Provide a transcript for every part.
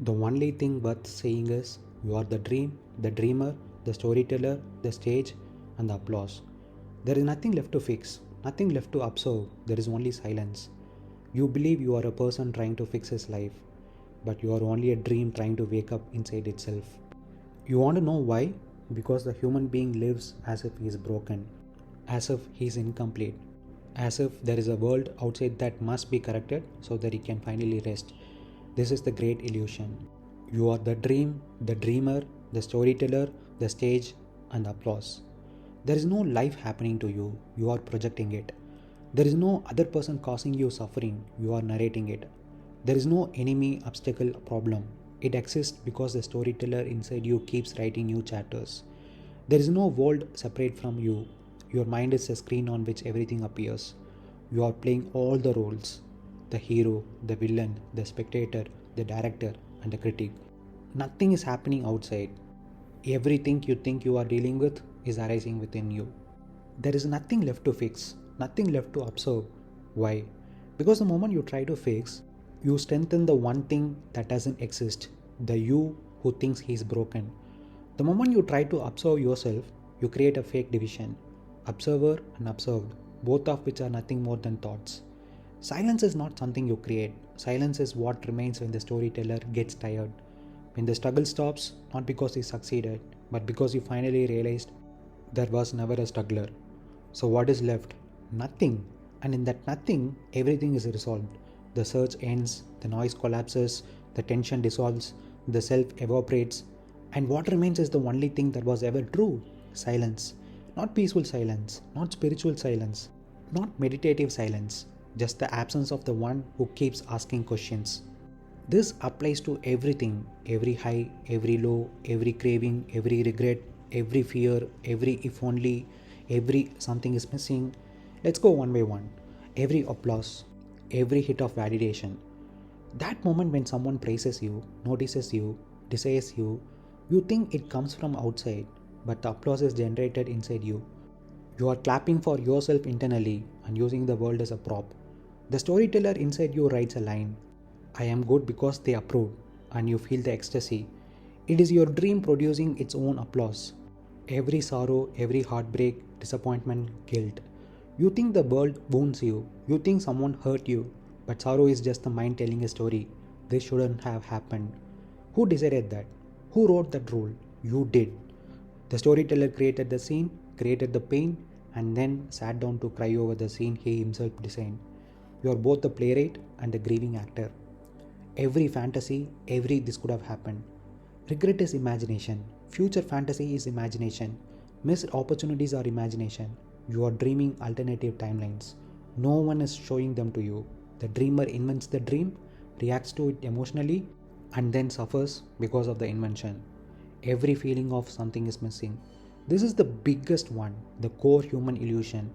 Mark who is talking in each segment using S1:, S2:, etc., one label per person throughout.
S1: The only thing worth saying is you are the dream, the dreamer, the storyteller, the stage, and the applause. There is nothing left to fix, nothing left to observe, there is only silence. You believe you are a person trying to fix his life, but you are only a dream trying to wake up inside itself. You want to know why? Because the human being lives as if he is broken, as if he is incomplete, as if there is a world outside that must be corrected so that he can finally rest. This is the great illusion. You are the dream, the dreamer, the storyteller, the stage, and the applause. There is no life happening to you are projecting it. There is no other person causing you suffering, you are narrating it. There is no enemy, obstacle, problem. It exists because the storyteller inside you keeps writing new chapters. There is no world separate from you. Your mind is a screen on which everything appears. You are playing all the roles: the hero, the villain, the spectator, the director, and the critic. Nothing is happening outside. Everything you think you are dealing with is arising within you. There is nothing left to fix, nothing left to observe. Why? Because the moment you try to fix, you strengthen the one thing that doesn't exist, the you who thinks he is broken. The moment you try to observe yourself, you create a fake division: observer and observed, both of which are nothing more than thoughts. Silence is not something you create, silence is what remains when the storyteller gets tired. When the struggle stops, not because he succeeded, but because he finally realized there was never a struggler. So, what is left? Nothing. And in that nothing, everything is resolved. The search ends, the noise collapses, the tension dissolves, the self evaporates, and what remains is the only thing that was ever true: silence. Not peaceful silence, not spiritual silence, not meditative silence, just the absence of the one who keeps asking questions. This applies to everything: every high, every low, every craving, every regret, every fear, every if only, every something is missing. Let's go one by one. Every applause, every hit of validation. That moment when someone praises you, notices you, desires you, you think it comes from outside, but the applause is generated inside you. You are clapping for yourself internally and using the world as a prop. The storyteller inside you writes a line: I am good because they approved, and you feel the ecstasy. It is your dream producing its own applause. Every sorrow, every heartbreak, disappointment, guilt. You think the world wounds you, you think someone hurt you, but sorrow is just the mind telling a story. This shouldn't have happened. Who decided that? Who wrote that rule? You did. The storyteller created the scene, created the pain, and then sat down to cry over the scene he himself designed. You are both the playwright and the grieving actor. Every fantasy, every this could have happened. Regret is imagination. Future fantasy is imagination. Missed opportunities are imagination. You are dreaming alternative timelines. No one is showing them to you. The dreamer invents the dream, reacts to it emotionally, and then suffers because of the invention. Every feeling of something is missing. This is the biggest one, the core human illusion,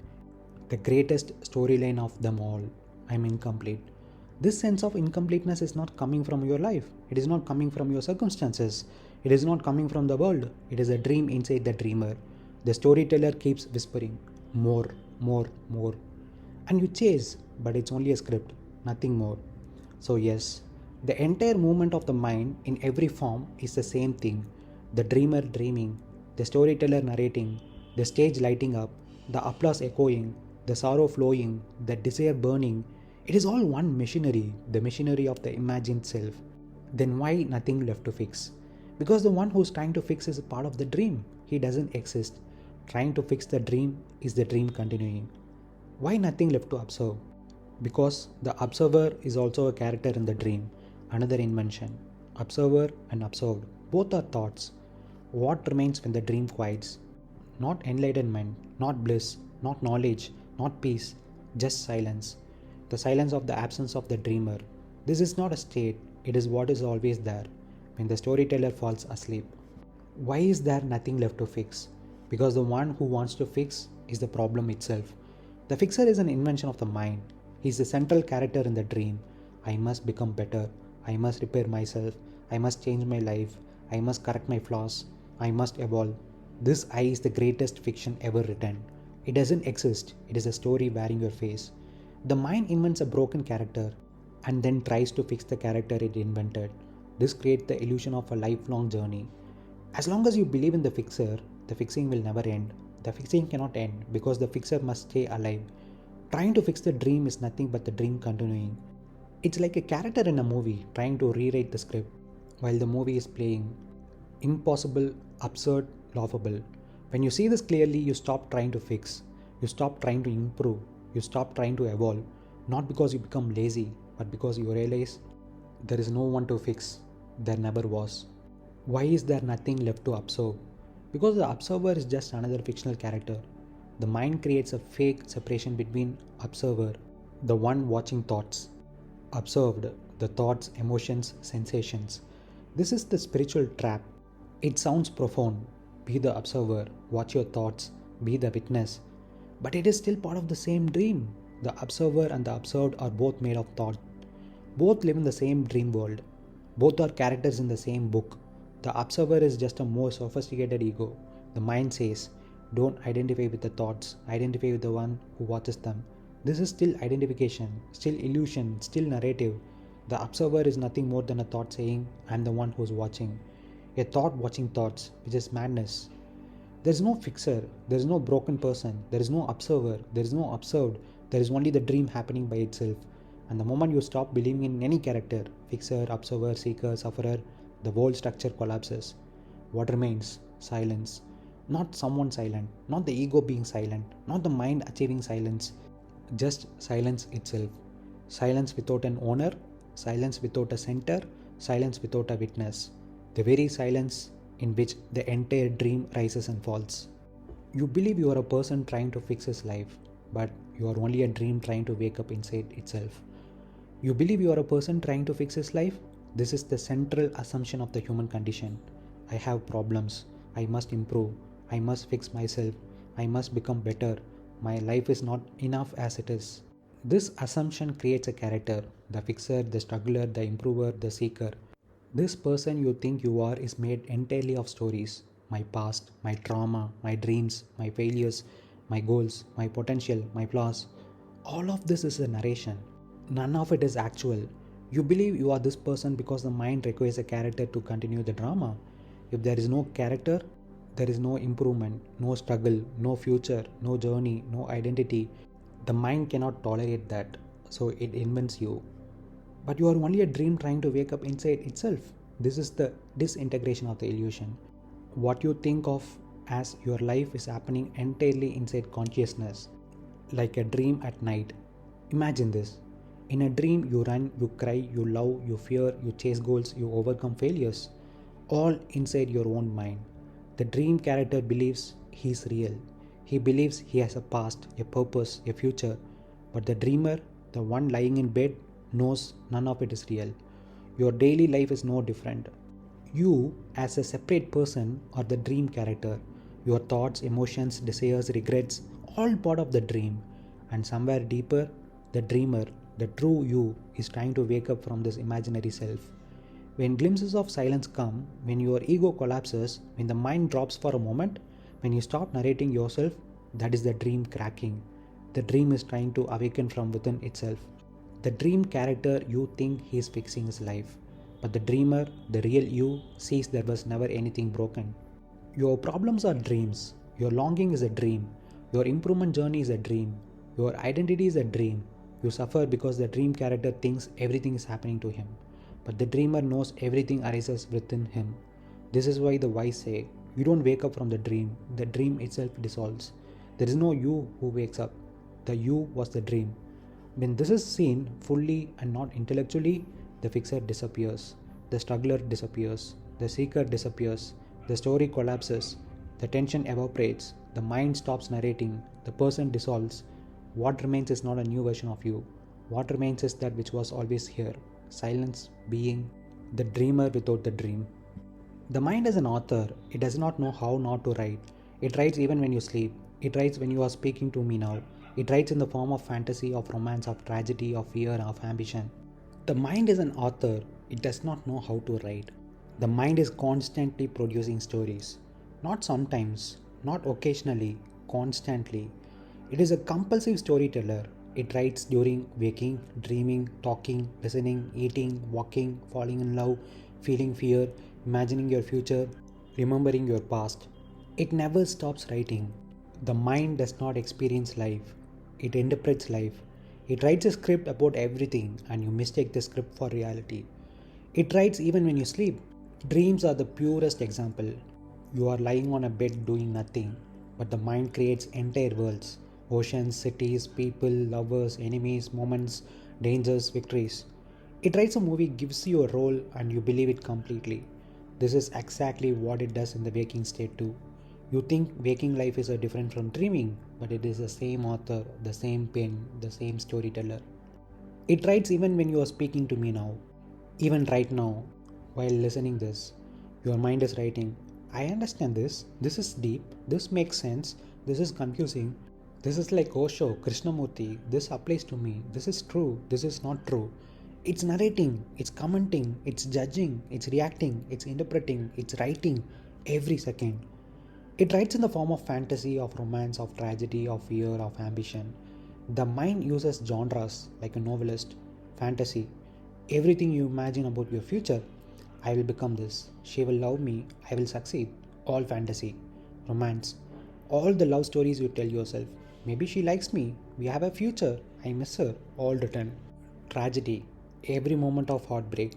S1: the greatest storyline of them all. I'm incomplete. This sense of incompleteness is not coming from your life. It is not coming from your circumstances. It is not coming from the world. It is a dream inside the dreamer. The storyteller keeps whispering, more, more, more. And you chase, but it's only a script, nothing more. So, yes, the entire movement of the mind in every form is the same thing: the dreamer dreaming, the storyteller narrating, the stage lighting up, the applause echoing, the sorrow flowing, the desire burning. It is all one machinery, the machinery of the imagined self. Then why nothing left to fix? Because the one who's trying to fix is a part of the dream. He doesn't exist. Trying to fix the dream is the dream continuing. Why nothing left to observe? Because the observer is also a character in the dream, another invention. Observer and observed, both are thoughts. What remains when the dream quiets? Not enlightenment, not bliss, not knowledge, not peace, just silence. The silence of the absence of the dreamer. This is not a state, it is what is always there when the storyteller falls asleep. Why is there nothing left to fix? Because the one who wants to fix is the problem itself. The fixer is an invention of the mind. He is the central character in the dream. I must become better. I must repair myself. I must change my life. I must correct my flaws. I must evolve. This I is the greatest fiction ever written. It doesn't exist. It is a story wearing your face. The mind invents a broken character and then tries to fix the character it invented. This creates the illusion of a lifelong journey. As long as you believe in the fixer, the fixing will never end. The fixing cannot end because the fixer must stay alive. Trying to fix the dream is nothing but the dream continuing. It's like a character in a movie trying to rewrite the script while the movie is playing. Impossible, absurd, laughable. When you see this clearly, you stop trying to fix. You stop trying to improve. You stop trying to evolve. Not because you become lazy, but because you realize there is no one to fix. There never was. Why is there nothing left to observe? Because the observer is just another fictional character. The mind creates a fake separation between observer, the one watching thoughts, observed, the thoughts, emotions, sensations. This is the spiritual trap. It sounds profound. Be the observer, watch your thoughts, be the witness. But it is still part of the same dream. The observer and the observed are both made of thought. Both live in the same dream world. Both are characters in the same book. The observer is just a more sophisticated ego. The mind says, don't identify with the thoughts, identify with the one who watches them. This is still identification, still illusion, still narrative. The observer is nothing more than a thought saying, I'm the one who's watching. A thought watching thoughts, which is madness. There is no fixer, there is no broken person, there is no observer, there is no observed, there is only the dream happening by itself. And the moment you stop believing in any character, fixer, observer, seeker, sufferer, the whole structure collapses. What remains? Silence. Not someone silent, not the ego being silent, not the mind achieving silence, just silence itself. Silence without an owner, silence without a center, silence without a witness. The very silence in which the entire dream rises and falls. You believe you are a person trying to fix his life, but you are only a dream trying to wake up inside itself. You believe you are a person trying to fix his life? This is the central assumption of the human condition. I have problems. I must improve. I must fix myself. I must become better. My life is not enough as it is. This assumption creates a character, the fixer, the struggler, the improver, the seeker. This person you think you are is made entirely of stories. My past, my trauma, my dreams, my failures, my goals, my potential, my flaws. All of this is a narration. None of it is actual. You believe you are this person because the mind requires a character to continue the drama. If there is no character, there is no improvement, no struggle, no future, no journey, no identity. The mind cannot tolerate that, so it invents you. But you are only a dream trying to wake up inside itself. This is the disintegration of the illusion. What you think of as your life is happening entirely inside consciousness, like a dream at night. Imagine this. In a dream, you run, you cry, you love, you fear, you chase goals, you overcome failures, all inside your own mind. The dream character believes he is real. He believes he has a past, a purpose, a future. But the dreamer, the one lying in bed, knows none of it is real. Your daily life is no different. You, as a separate person, are the dream character. Your thoughts, emotions, desires, regrets, all part of the dream. And somewhere deeper, the dreamer, the true you, is trying to wake up from this imaginary self. When glimpses of silence come, when your ego collapses, when the mind drops for a moment, when you stop narrating yourself, that is the dream cracking. The dream is trying to awaken from within itself. The dream character you think he is fixing his life, but the dreamer, the real you, sees there was never anything broken. Your problems are dreams. Your longing is a dream. Your improvement journey is a dream. Your identity is a dream. You suffer because the dream character thinks everything is happening to him, but the dreamer knows everything arises within him. This is why the wise say, you don't wake up from the dream itself dissolves. There is no you who wakes up. The you was the dream. When this is seen fully and not intellectually, the fixer disappears, the struggler disappears, the seeker disappears, the story collapses, the tension evaporates, the mind stops narrating, the person dissolves. What remains is not a new version of you. What remains is that which was always here. Silence, being, the dreamer without the dream. The mind is an author. It does not know how not to write. It writes even when you sleep. It writes when you are speaking to me now. It writes in the form of fantasy, of romance, of tragedy, of fear, of ambition. The mind is an author. It does not know how to write. The mind is constantly producing stories. Not sometimes, not occasionally, constantly. It is a compulsive storyteller. It writes during waking, dreaming, talking, listening, eating, walking, falling in love, feeling fear, imagining your future, remembering your past. It never stops writing. The mind does not experience life, it interprets life. It writes a script about everything, and you mistake the script for reality. It writes even when you sleep. Dreams are the purest example. You are lying on a bed doing nothing, but the mind creates entire worlds: oceans, cities, people, lovers, enemies, moments, dangers, victories. It writes a movie, gives you a role, and you believe it completely. This is exactly what it does in the waking state too. You think waking life is different from dreaming, but it is the same author, the same pen, the same storyteller. It writes even when you are speaking to me now. Even right now, while listening this, your mind is writing, I understand this, this is deep, this makes sense, this is confusing, this is like Osho, Krishnamurti, this applies to me, this is true, this is not true. It's narrating, it's commenting, it's judging, it's reacting, it's interpreting, it's writing every second. It writes in the form of fantasy, of romance, of tragedy, of fear, of ambition. The mind uses genres like a novelist, fantasy, everything you imagine about your future. I will become this, she will love me, I will succeed. All fantasy, romance, all the love stories you tell yourself. Maybe she likes me, we have a future, I miss her, all written. Tragedy, every moment of heartbreak.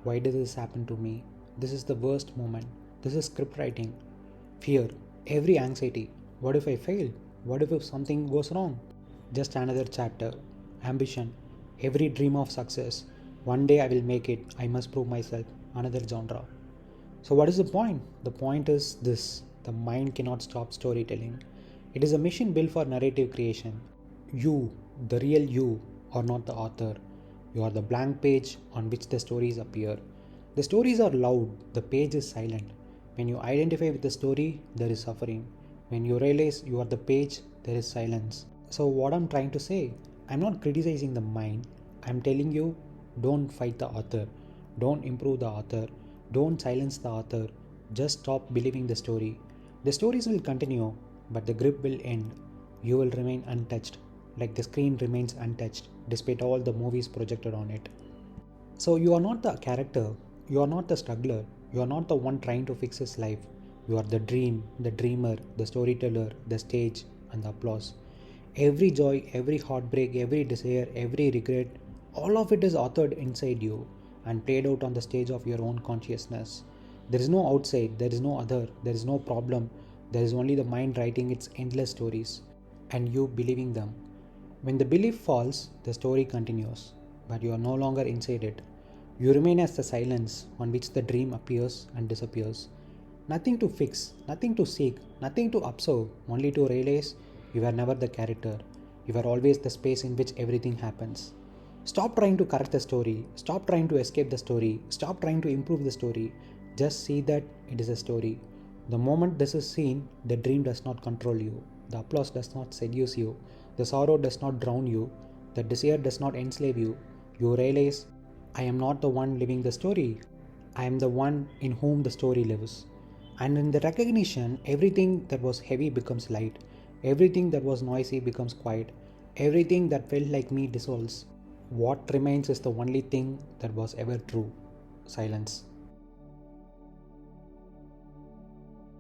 S1: Why did this happen to me? This is the worst moment. This is script writing. Fear, every anxiety. What if I fail? What if something goes wrong? Just another chapter. Ambition, every dream of success. One day I will make it. I must prove myself. Another genre. So, what is the point? The point is this: the mind cannot stop storytelling. It is a machine built for narrative creation. You, the real you, are not the author. You are the blank page on which the stories appear. The stories are loud, the page is silent. When you identify with the story, there is suffering. When you realize you are the page, there is silence. So, what I'm trying to say, I'm not criticizing the mind. I'm telling you, don't fight the author. Don't improve the author. Don't silence the author. Just stop believing the story. The stories will continue, but the grip will end. You will remain untouched, like the screen remains untouched, despite all the movies projected on it. So you are not the character, you are not the struggler, you are not the one trying to fix his life. You are the dream, the dreamer, the storyteller, the stage, and the applause. Every joy, every heartbreak, every desire, every regret, all of it is authored inside you and played out on the stage of your own consciousness. There is no outside, there is no other, there is no problem, there is only the mind writing its endless stories and you believing them. When the belief falls, the story continues, but you are no longer inside it. You remain as the silence on which the dream appears and disappears. Nothing to fix, nothing to seek, nothing to observe, only to realize you were never the character. You were always the space in which everything happens. Stop trying to correct the story, stop trying to escape the story, stop trying to improve the story. Just see that it is a story. The moment this is seen, the dream does not control you, the applause does not seduce you, the sorrow does not drown you, the desire does not enslave you. You realize, I am not the one living the story, I am the one in whom the story lives. And in the recognition, everything that was heavy becomes light, everything that was noisy becomes quiet, everything that felt like me dissolves. What remains is the only thing that was ever true: silence.